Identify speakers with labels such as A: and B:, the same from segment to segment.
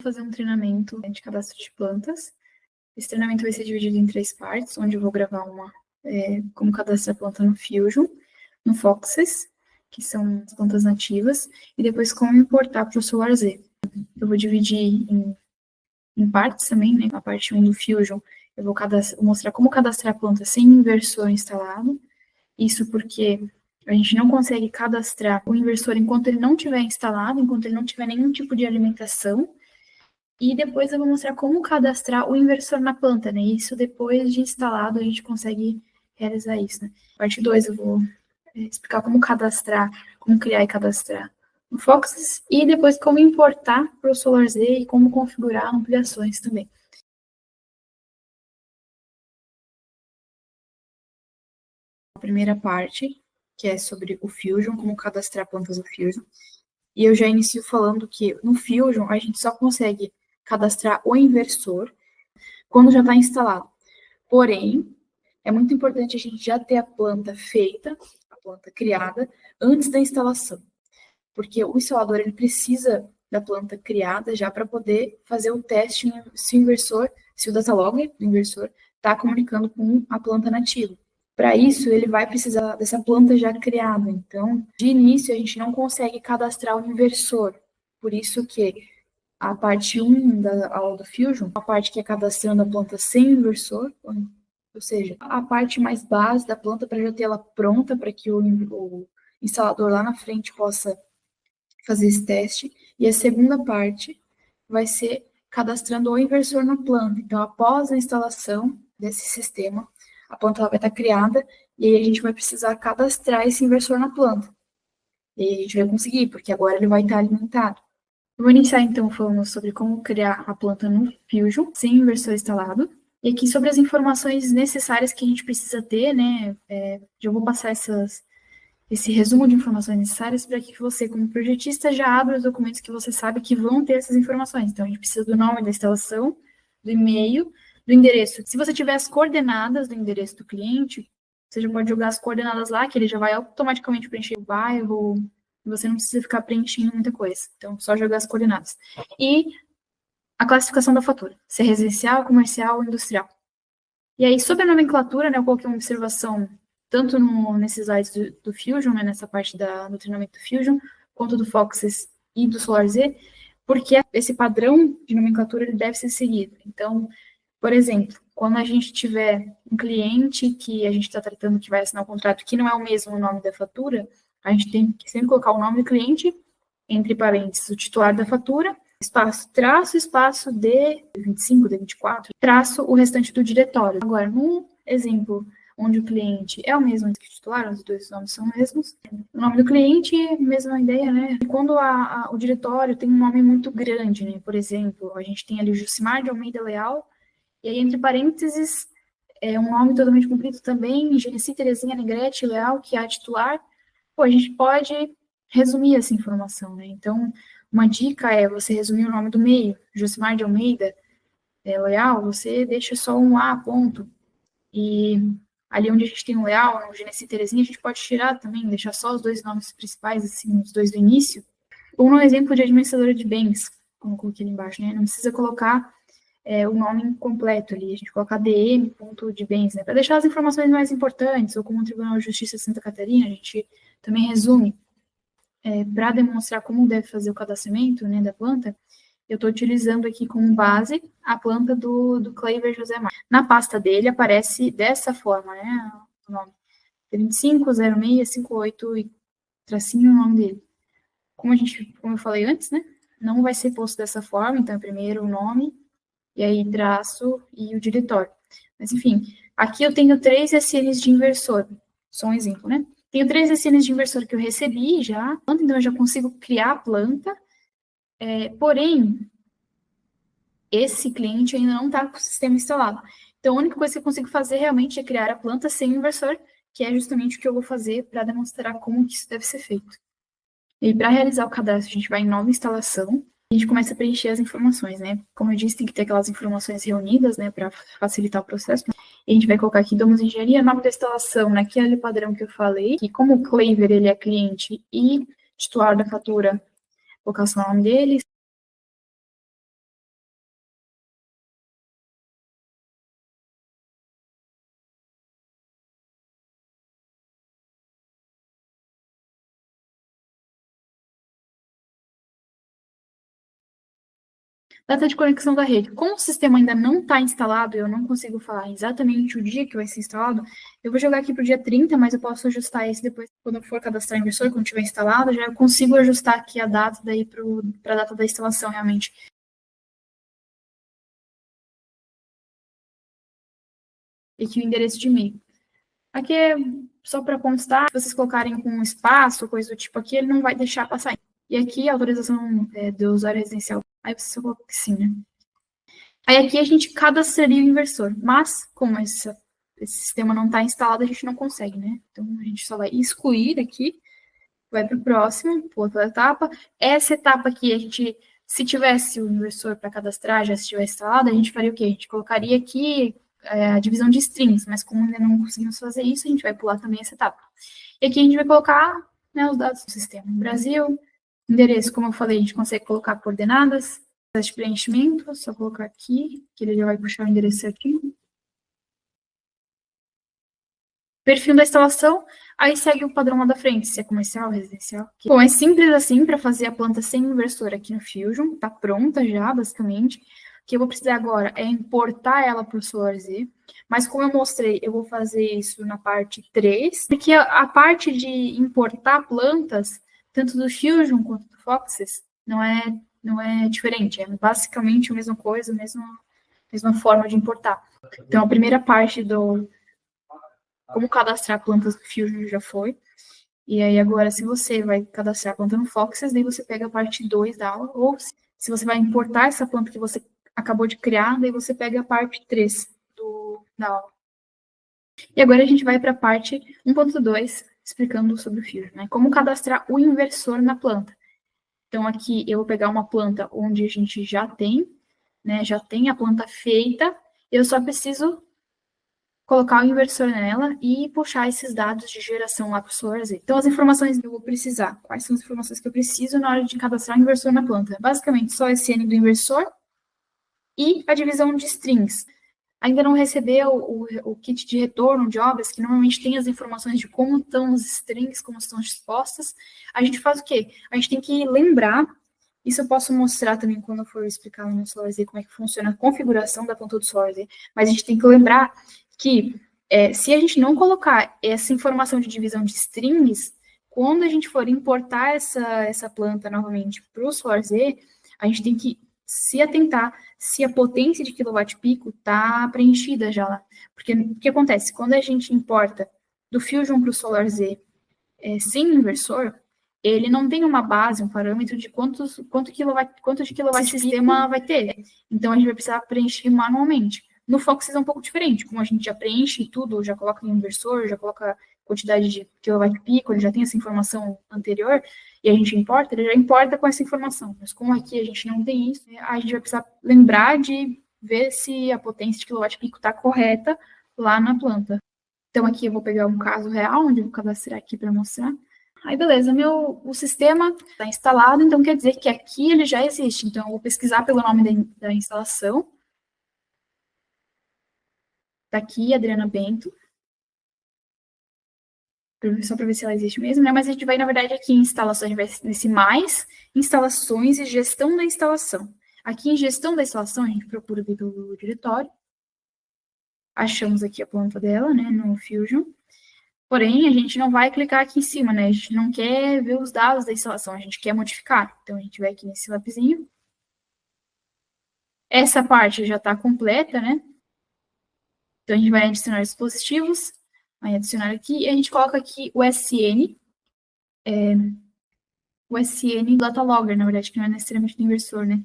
A: fazer um treinamento de cadastro de plantas. Esse treinamento vai ser dividido em 3 partes, onde eu vou gravar uma como cadastrar a planta no Fusion, no Foxes, que são as plantas nativas, e depois como importar para o SolarZ. Eu vou dividir em partes também, né? A parte 1 do Fusion, eu vou mostrar como cadastrar a planta sem inversor instalado. Isso porque a gente não consegue cadastrar o inversor enquanto ele não estiver instalado, enquanto ele não tiver nenhum tipo de alimentação. E depois eu vou mostrar como cadastrar o inversor na planta, né? Isso depois de instalado a gente consegue realizar isso, né? Parte 2 eu vou explicar como cadastrar, como criar e cadastrar no Foxes e depois como importar para o SolarZ e como configurar ampliações também. A primeira parte, que é sobre o Fusion, como cadastrar plantas no Fusion. E eu já inicio falando que no Fusion a gente só consegue cadastrar o inversor quando já está instalado. Porém, é muito importante a gente já ter a planta feita, a planta criada, antes da instalação. Porque o instalador ele precisa da planta criada já para poder fazer o teste se o inversor, se o datalogger do inversor está comunicando com a planta nativa. Para isso, ele vai precisar dessa planta já criada. Então, de início, a gente não consegue cadastrar o inversor. Por isso que a parte 1 da aula do Fusion, a parte que é cadastrando a planta sem inversor, ou seja, a parte mais base da planta para já ter ela pronta para que o instalador lá na frente possa fazer esse teste. E a segunda parte vai ser cadastrando o inversor na planta. Então, após a instalação desse sistema, a planta vai estar criada e aí a gente vai precisar cadastrar esse inversor na planta. E aí a gente vai conseguir, porque agora ele vai estar alimentado. Eu vou iniciar, então, falando sobre como criar a planta no Fusion, sem inversor instalado. E aqui sobre as informações necessárias que a gente precisa ter, né? Já vou passar esse resumo de informações necessárias para que você, como projetista, já abra os documentos que você sabe que vão ter essas informações. Então, a gente precisa do nome da instalação, do e-mail, do endereço. Se você tiver as coordenadas do endereço do cliente, você já pode jogar as coordenadas lá, que ele já vai automaticamente preencher o bairro, e você não precisa ficar preenchendo muita coisa. Então, só jogar as coordenadas. E a classificação da fatura, se é residencial, comercial ou industrial. E aí, sobre a nomenclatura, né, eu coloquei uma observação tanto nesses slides do Fusion, né, nessa parte do treinamento do Fusion, quanto do Foxes e do SolarZ, porque esse padrão de nomenclatura ele deve ser seguido. Então, por exemplo, quando a gente tiver um cliente que a gente está tratando que vai assinar um contrato que não é o mesmo nome da fatura, a gente tem que sempre colocar o nome do cliente, entre parênteses, o titular da fatura, espaço, traço, espaço D25, D24, traço o restante do diretório. Agora, num exemplo onde o cliente é o mesmo que o titular, os dois nomes são os mesmos, o nome do cliente, mesma ideia, né? E quando o diretório tem um nome muito grande, né? Por exemplo, a gente tem ali o Jucimar de Almeida Leal, e aí, entre parênteses, um nome totalmente comprido também, Genesi Terezinha Negrete Leal, que é a titular. Pô, a gente pode resumir essa informação, né? Então, uma dica é você resumir o nome do meio, Josimar de Almeida Leal, você deixa só um A ponto. E ali onde a gente tem o Leal, no Genesi Terezinha, a gente pode tirar também, deixar só os dois nomes principais, assim, os dois do início. Ou no exemplo de administradora de bens, como eu coloquei ali embaixo, né? Não precisa colocar o nome completo ali, a gente coloca ADM, ponto de bens, né? Para deixar as informações mais importantes, ou como o Tribunal de Justiça de Santa Catarina, a gente também resume. Para demonstrar como deve fazer o cadastramento, né, da planta, eu estou utilizando aqui como base a planta do Cleiver José Mar. Na pasta dele aparece dessa forma, né, o nome 250658 e tracinho o nome dele. Como eu falei antes, né, não vai ser posto dessa forma, então primeiro o nome, e aí traço e o diretório. Mas enfim, aqui eu tenho 3 SNs de inversor, só um exemplo, né? Tenho 3 SNs de inversor que eu recebi já, então eu já consigo criar a planta, porém, esse cliente ainda não está com o sistema instalado. Então, a única coisa que eu consigo fazer realmente é criar a planta sem inversor, que é justamente o que eu vou fazer para demonstrar como que isso deve ser feito. E para realizar o cadastro, a gente vai em nova instalação, e a gente começa a preencher as informações, né? Como eu disse, tem que ter aquelas informações reunidas, né, para facilitar o processo. E a gente vai colocar aqui Domus Engenharia, nome da instalação, naquele padrão que eu falei, que como o Cleiver, ele é cliente e titular da fatura, colocar o nome dele, Data de conexão da rede. Como o sistema ainda não está instalado, eu não consigo falar exatamente o dia que vai ser instalado, eu vou jogar aqui para o dia 30, mas eu posso ajustar esse depois, quando eu for cadastrar o inversor, quando tiver instalado, já eu consigo ajustar aqui a data daí para a data da instalação, realmente. E aqui o endereço de e-mail. Aqui é só para constar, se vocês colocarem com um espaço, coisa do tipo aqui, ele não vai deixar passar. E aqui a autorização do usuário residencial. Aí você só coloca que sim, né? Aí aqui a gente cadastraria o inversor, mas como esse sistema não está instalado, a gente não consegue, né? Então a gente só vai excluir aqui, vai para o próximo, outra etapa. Essa etapa aqui, a gente, se tivesse o inversor para cadastrar, já estivesse instalado, a gente faria o quê? A gente colocaria aqui a divisão de strings, mas como ainda não conseguimos fazer isso, a gente vai pular também essa etapa. E aqui a gente vai colocar, né, os dados do sistema. Brasil, endereço, como eu falei, a gente consegue colocar coordenadas, de preenchimento, só colocar aqui, que ele já vai puxar o endereço certinho. Perfil da instalação, aí segue o padrão lá da frente, se é comercial, residencial. Bom, é simples assim para fazer a planta sem inversor aqui no Fusion, tá pronta já, basicamente. O que eu vou precisar agora é importar ela para o SolarZ, mas como eu mostrei, eu vou fazer isso na parte 3, porque a parte de importar plantas, tanto do Fusion quanto do Foxes, não é diferente, é basicamente a mesma coisa, a mesma forma de importar. Então, a primeira parte do como cadastrar plantas do Fusion já foi. E aí, agora, se você vai cadastrar a planta no Foxes, daí você pega a parte 2 da aula, ou se você vai importar essa planta que você acabou de criar, daí você pega a parte 3 da aula. E agora a gente vai para a parte 1.2, explicando sobre o Fusion, né? Como cadastrar o inversor na planta. Então, aqui eu vou pegar uma planta onde a gente já tem, né? Já tem a planta feita, eu só preciso colocar o inversor nela e puxar esses dados de geração lá para o SolarZ. Então, as informações que eu vou precisar, quais são as informações que eu preciso na hora de cadastrar o inversor na planta? Basicamente, só esse N do inversor e a divisão de strings. Ainda não recebeu o kit de retorno de obras, que normalmente tem as informações de como estão os strings, como estão dispostas. A gente faz o quê? A gente tem que lembrar, isso eu posso mostrar também quando eu for explicar no SolarZ como é que funciona a configuração da planta do SolarZ, mas a gente tem que lembrar que se a gente não colocar essa informação de divisão de strings, quando a gente for importar essa planta novamente para o SolarZ, a gente tem que se atentar se a potência de quilowatt-pico está preenchida já lá. Porque o que acontece? Quando a gente importa do Fusion para o SolarZ sem inversor, ele não tem uma base, um parâmetro de quanto de quilowatt o sistema vai ter. Então, a gente vai precisar preencher manualmente. No Foxes é um pouco diferente, como a gente já preenche tudo, já coloca no inversor, já coloca a quantidade de quilowatt-pico, ele já tem essa informação anterior, e a gente importa, ele já importa com essa informação. Mas como aqui a gente não tem isso, a gente vai precisar lembrar de ver se a potência de quilowatt-pico está correta lá na planta. Então, aqui eu vou pegar um caso real, onde eu vou cadastrar aqui para mostrar. Aí, beleza, o sistema está instalado, então quer dizer que aqui ele já existe. Então, eu vou pesquisar pelo nome da instalação. Está aqui, Adriana Bento. Só para ver se ela existe mesmo, né? Mas a gente vai, na verdade, aqui em instalações, a gente vai nesse mais, instalações e gestão da instalação. Aqui em gestão da instalação, a gente procura aqui pelo diretório. Achamos aqui a planta dela, né, no Fusion. Porém, a gente não vai clicar aqui em cima, né? A gente não quer ver os dados da instalação, a gente quer modificar. Então, a gente vai aqui nesse lapisinho. Essa parte já está completa, né? Então, a gente vai adicionar dispositivos, vai adicionar aqui, e a gente coloca aqui o SN, o SN do Data Logger, na verdade, que não é necessariamente do inversor, né?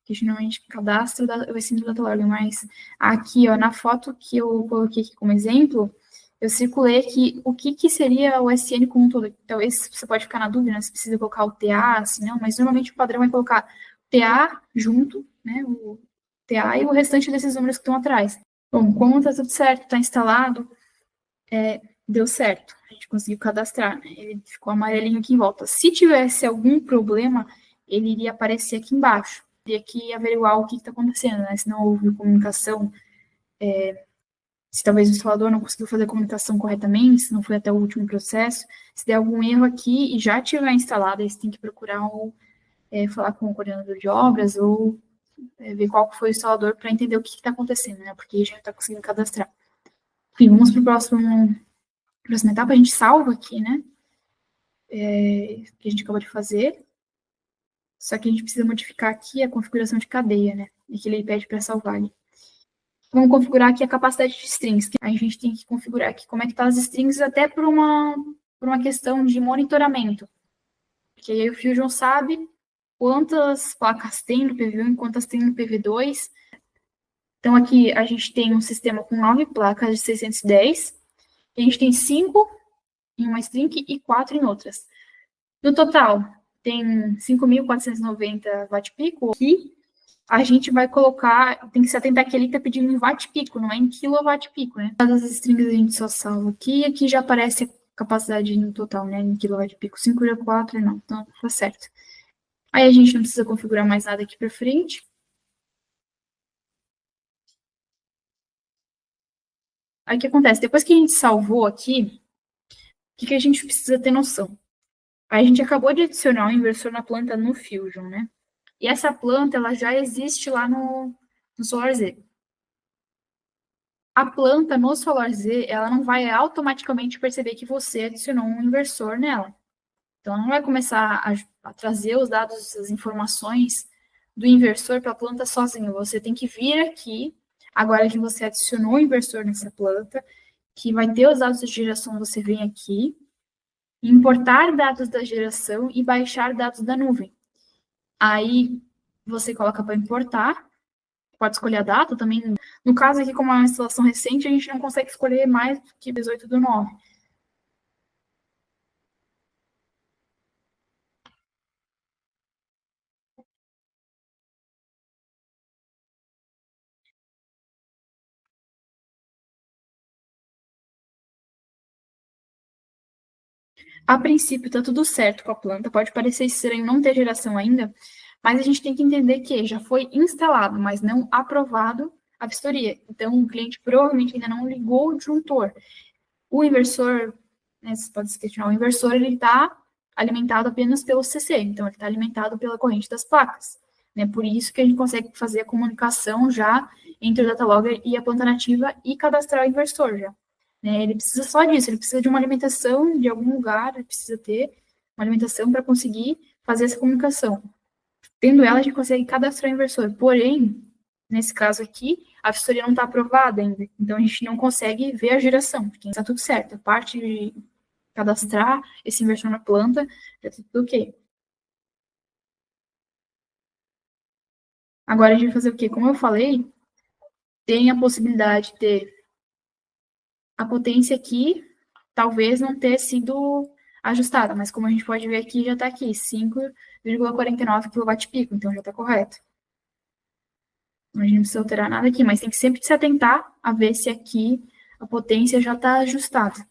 A: Que a gente normalmente cadastra o SN do Data Logger, mas aqui, ó, na foto que eu coloquei aqui como exemplo, eu circulei aqui o que seria o SN como um todo. Então, você pode ficar na dúvida, né, se precisa colocar o TA, se não, mas normalmente o padrão é colocar TA junto, né, o TA e o restante desses números que estão atrás. Bom, como está tudo certo, está instalado, deu certo. A gente conseguiu cadastrar, né? Ele ficou amarelinho aqui em volta. Se tivesse algum problema, ele iria aparecer aqui embaixo. Teria que averiguar o que está acontecendo, né? Se não houve comunicação, se talvez o instalador não conseguiu fazer a comunicação corretamente, se não foi até o último processo, se der algum erro aqui e já tiver instalado, aí você tem que procurar falar com o coordenador de obras ou ver qual foi o instalador para entender o que está acontecendo, né? Porque a gente não está conseguindo cadastrar. Enfim, vamos para a próxima etapa. A gente salva aqui, né? Que a gente acabou de fazer. Só que a gente precisa modificar aqui a configuração de cadeia, né? E que ele pede para salvar ali. Vamos configurar aqui a capacidade de strings. A gente tem que configurar aqui como é que tá as strings até por uma questão de monitoramento. Porque aí o Fusion sabe quantas placas tem no PV1 e quantas tem no PV2. Então, aqui a gente tem um sistema com 9 placas de 610. A gente tem 5 em uma string e 4 em outras. No total, tem 5.490 watt-pico. Aqui, a gente vai colocar, tem que se atentar que ele está pedindo em watt-pico, não é em kilowatt-pico, né? Todas as strings a gente só salva aqui, e aqui já aparece a capacidade no total, né, em kilowatt-pico. 5,4 não, então tá certo. Aí a gente não precisa configurar mais nada aqui para frente. Aí o que acontece? Depois que a gente salvou aqui, o que a gente precisa ter noção? Aí a gente acabou de adicionar um inversor na planta no Fusion, né? E essa planta, ela já existe lá no SolarZ. A planta no SolarZ, ela não vai automaticamente perceber que você adicionou um inversor nela. Então, ela não vai começar a trazer os dados, as informações do inversor para a planta sozinho. Você tem que vir aqui, agora que você adicionou o inversor nessa planta, que vai ter os dados de geração, você vem aqui, importar dados da geração e baixar dados da nuvem. Aí, você coloca para importar, pode escolher a data também. No caso aqui, como é uma instalação recente, a gente não consegue escolher mais do que 18/9. A princípio, está tudo certo com a planta. Pode parecer estranho não ter geração ainda, mas a gente tem que entender que já foi instalado, mas não aprovado a vistoria. Então, o cliente provavelmente ainda não ligou o disjuntor. O inversor, né, você pode se questionar, o inversor ele está alimentado apenas pelo CC, então ele está alimentado pela corrente das placas. Né? Por isso que a gente consegue fazer a comunicação já entre o datalogger e a planta nativa e cadastrar o inversor já. Né? Ele precisa só disso, ele precisa de uma alimentação de algum lugar, ele precisa ter uma alimentação para conseguir fazer essa comunicação. Tendo ela, a gente consegue cadastrar o inversor. Porém, nesse caso aqui, a vistoria não está aprovada ainda. Então, a gente não consegue ver a geração, porque está tudo certo. A parte de cadastrar esse inversor na planta, já está tudo ok. Agora, a gente vai fazer o quê? Como eu falei, tem a possibilidade de ter a potência aqui, talvez não ter sido ajustada, mas como a gente pode ver aqui, já está aqui, 5,49 kWp, então já está correto. A gente não precisa alterar nada aqui, mas tem que sempre se atentar a ver se aqui a potência já está ajustada.